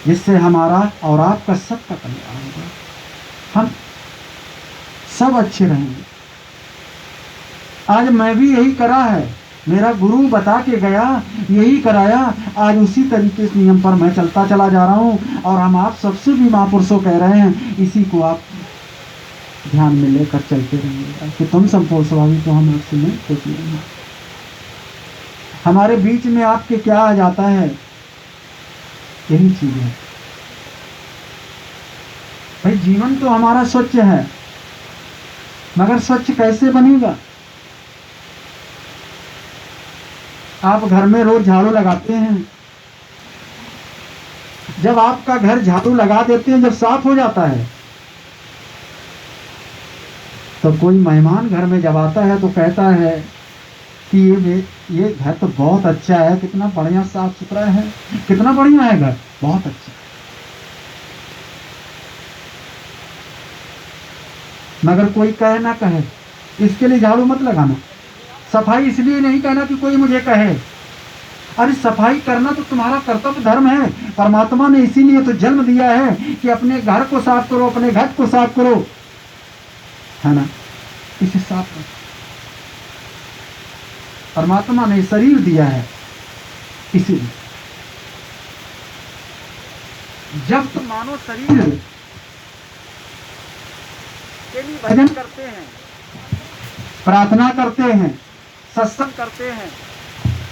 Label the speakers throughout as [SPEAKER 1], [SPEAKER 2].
[SPEAKER 1] जिससे हमारा और आपका सबका कल्याण होगा, हम सब अच्छे रहेंगे। आज मैं भी यही करा है, मेरा गुरु बता के गया, यही कराया, आज उसी तरीके से नियम पर मैं चलता चला जा रहा हूँ। और हम आप सबसे भी महापुरुषों कह रहे हैं, इसी को आप ध्यान में लेकर चलते रहिएगा कि तुम संपूर्ण स्वामी को हम आपसे नहीं खुश नहीं। हमारे बीच में आपके क्या आ जाता है, यही चीज है भाई। जीवन तो हमारा स्वच्छ है, मगर स्वच्छ कैसे बनेगा? आप घर में रोज झाड़ू लगाते हैं, जब आपका घर झाड़ू लगा देते हैं, जब साफ हो जाता है, तो कोई मेहमान घर में जब आता है तो कहता है कि ये घर तो बहुत अच्छा है, कितना बढ़िया साफ सुथरा है, कितना बढ़िया है घर, बहुत अच्छा। मगर कोई कहे ना कहे, इसके लिए झाड़ू मत लगाना। सफाई इसलिए नहीं कहना कि कोई मुझे कहे, अरे सफाई करना तो तुम्हारा कर्तव्य धर्म है। परमात्मा ने इसीलिए तो जन्म दिया है कि अपने घर को साफ करो, अपने घर को साफ करो, है ना, इसे साफ करो। परमात्मा ने शरीर दिया है, इसीलिए जब तुम मानो शरीर के लिए भजन करते हैं, प्रार्थना करते हैं, सत्संग करते हैं,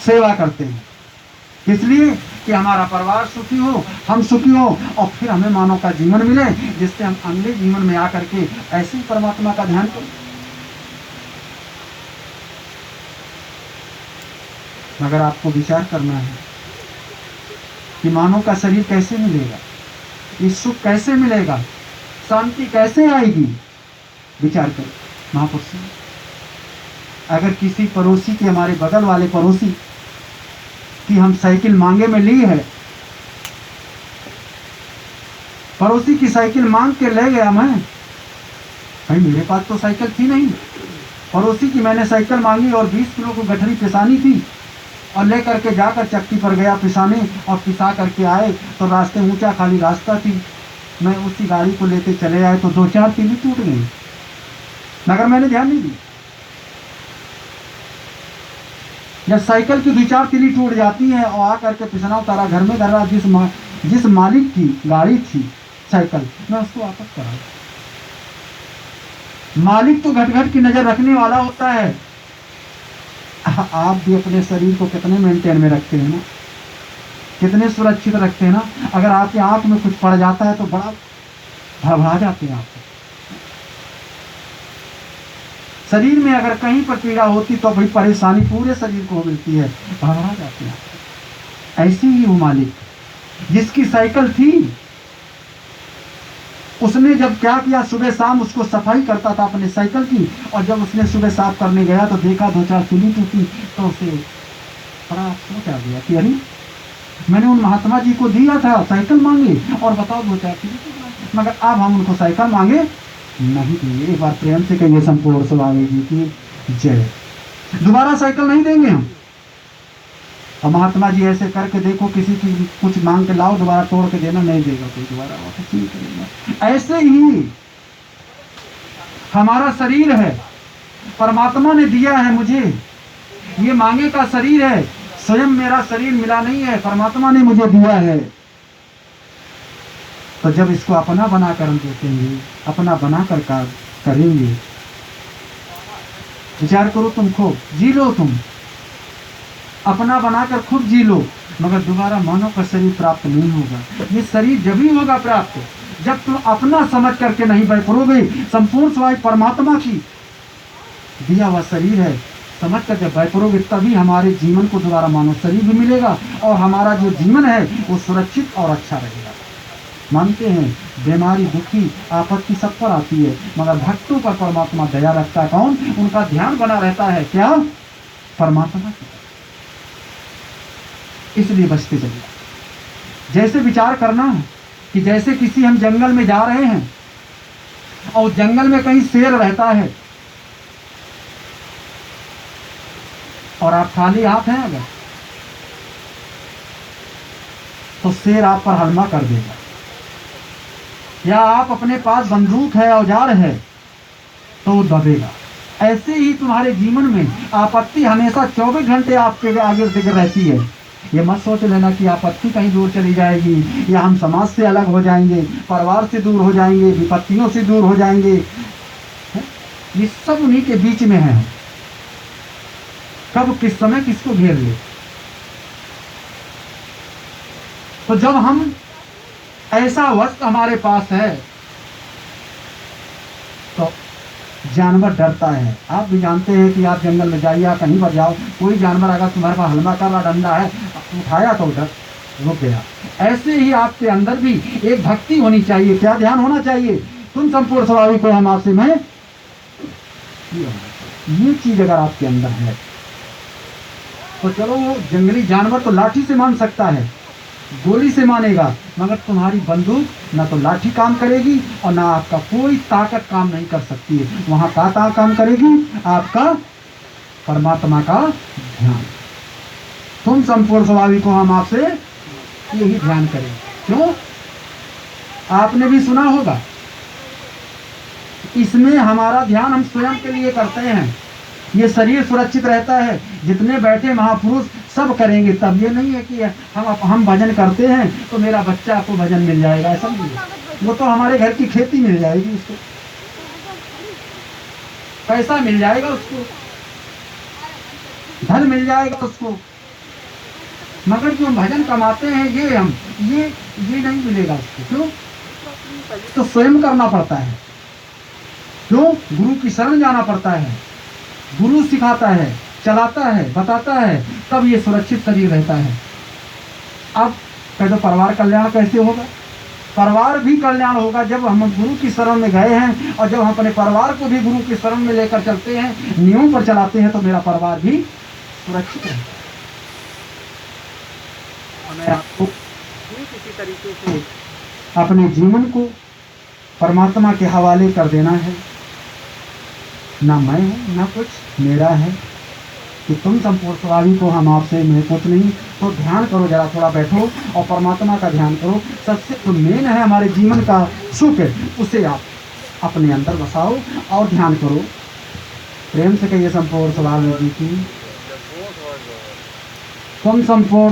[SPEAKER 1] सेवा करते हैं, इसलिए कि हमारा परिवार सुखी हो, हम सुखी हो, और फिर हमें मानव का जीवन मिले, जिससे हम अगले जीवन में आकर के ऐसे ही परमात्मा का ध्यान करें। मगर आपको विचार करना है कि मानव का शरीर कैसे मिलेगा, ये सुख कैसे मिलेगा, शांति कैसे आएगी? विचार करें महापुरुष। अगर किसी पड़ोसी के, हमारे बगल वाले पड़ोसी कि हम साइकिल मांगे में ली है, पड़ोसी की साइकिल मांग के ले गया मैं, भाई मेरे पास तो साइकिल थी नहीं, पड़ोसी की मैंने साइकिल मांगी और 20 किलो को गठरी पिसानी थी, और ले करके जाकर चक्की पर गया पिसाने, और पिसा करके आए तो रास्ते ऊंचा खाली रास्ता थी, मैं उसी गाड़ी को लेते चले आए तो 2-4 तीली टूट गई, मगर मैंने ध्यान नहीं दी। जब साइकिल की 2-4 तीली टूट जाती है और आकर के पिसना उतारा घर में धरा, जिस मालिक की गाड़ी थी साइकिल, मैं उसको वापस करा। मालिक तो घट घट की नजर रखने वाला होता है। आप भी अपने शरीर को कितने मेंटेन में रखते हैं ना, कितने सुरक्षित रखते हैं ना। अगर आपके आंख में कुछ पड़ जाता है तो बड़ा घबरा जाते हैं आप। शरीर में अगर कहीं पर पीड़ा होती तो बड़ी परेशानी पूरे शरीर को मिलती है, घबरा जाते हैं। ऐसी ही वो मालिक जिसकी साइकिल थी, उसने जब क्या किया, सुबह शाम उसको सफाई करता था अपने साइकिल की, और जब उसने सुबह साफ करने गया तो देखा 2-4 तीली टूटी, तो उसे बड़ा सोच आ गया कि अरे मैंने उन महात्मा जी को दिया था साइकिल मांगे, और बताओ 2-4 तीली टूटी, मगर अब हम उनको साइकिल मांगे नहीं देंगे। एक बार प्रेम से कहिए संपूर्ण स्वामी जी की जय। दोबारा साइकिल नहीं देंगे हम। और महात्मा जी ऐसे करके देखो, किसी की कुछ मांग के लाओ, दोबारा तोड़ के देना, नहीं देगा कोई, दोबारा वापस नहीं करेगा। ऐसे ही हमारा शरीर है, परमात्मा ने दिया है मुझे, ये मांगे का शरीर है, स्वयं मेरा शरीर मिला नहीं है, परमात्मा ने मुझे दिया है। तो जब इसको अपना बनाकर हम देखेंगे, अपना बनाकर करेंगे, विचार करो, तुम खूब जी लो, तुम अपना बनाकर खूब जी लो, मगर दोबारा मानव का शरीर प्राप्त नहीं होगा। ये शरीर जब ही होगा प्राप्त जब तुम अपना समझ करके नहीं बैठ पड़ोगे। संपूर्ण स्वामी परमात्मा की दिया हुआ शरीर है, समझ कर जब बैठ पड़ोगे, तभी हमारे जीवन को दोबारा मानव शरीर भी मिलेगा, और हमारा जो जीवन है वो सुरक्षित और अच्छा रहेगा। मानते हैं बीमारी, दुखी, आपत्ति सब पर आती है, मगर भक्तों पर परमात्मा दया रखता है। कौन? उनका ध्यान बना रहता है, क्या? परमात्मा की। इसलिए बचते चलिए। जैसे विचार करना है कि जैसे किसी हम जंगल में जा रहे हैं और जंगल में कहीं शेर रहता है और आप खाली हाथ हैं, अगर तो शेर आप पर हमला कर देगा। या आप अपने पास बंदूक है, औजार है, तो वो दबेगा। ऐसे ही तुम्हारे जीवन में आपत्ति हमेशा 24 घंटे आपके आगे दिख रहती है। ये मत सोच लेना कि आपत्ति कहीं दूर चली जाएगी, या हम समाज से अलग हो जाएंगे, परिवार से दूर हो जाएंगे, विपत्तियों से दूर हो जाएंगे। ये सब उन्हीं के बीच में है। कब किस समय किसको घेर ले। तो जब हम ऐसा वस्त्र हमारे पास है तो जानवर डरता है। आप भी जानते हैं कि आप जंगल में जाइए, कहीं पर जाओ, कोई जानवर अगर तुम्हारे पास हल्ला कर रहा, डंडा है, उठाया तो डर रुक गया। ऐसे ही आपके अंदर भी एक भक्ति होनी चाहिए। क्या ध्यान होना चाहिए? तुम संपूर्ण स्वाभाविक को हम आपसे मैं, ये चीज अगर आपके अंदर है तो चलो, वो जंगली जानवर तो लाठी से मान सकता है, गोली से मानेगा, मगर तुम्हारी बंदूक ना तो लाठी काम करेगी और ना आपका कोई ताकत काम नहीं कर सकती है। वहां का काम करेगी? आपका परमात्मा का ध्यान। तुम संपूर्ण स्वाभाविक हो हम आपसे यही ध्यान करें। क्यों? आपने भी सुना होगा, इसमें हमारा ध्यान हम स्वयं के लिए करते हैं। ये शरीर सुरक्षित रहता है। जितने बैठे महापुरुष सब करेंगे, तब ये नहीं है कि हम भजन करते हैं तो मेरा बच्चा को भजन मिल जाएगा, ऐसा नहीं है। वो तो हमारे घर की खेती मिल जाएगी, उसको पैसा मिल जाएगा, उसको धन मिल जाएगा उसको, मगर जो हम भजन कमाते हैं ये नहीं मिलेगा उसको। क्यों? तो स्वयं करना पड़ता है। क्यों? गुरु की शरण जाना पड़ता है। गुरु सिखाता है, चलाता है, बताता है, तब ये सुरक्षित शरीर रहता है। अब कहते परिवार कल्याण कैसे होगा? परिवार भी कल्याण होगा जब हम गुरु की शरण में गए हैं, और जब हम अपने परिवार को भी गुरु की शरण में लेकर चलते हैं, नियमों पर चलाते हैं, तो मेरा परिवार भी सुरक्षित है। मैं आपको किसी तरीके से अपने जीवन को परमात्मा के हवाले कर देना है। ना मैं हूँ, ना कुछ मेरा है, कि तुम संपूर्ण स्वाभाविक हो हम आपसे मैं कुछ नहीं। तो ध्यान करो, जरा थोड़ा बैठो और परमात्मा का ध्यान करो। सबसे जो मेन है हमारे जीवन का सुख, उसे आप अपने अंदर बसाओ और ध्यान करो। प्रेम से कहिए संपूर्ण स्वाभाविक की तुम संपूर्ण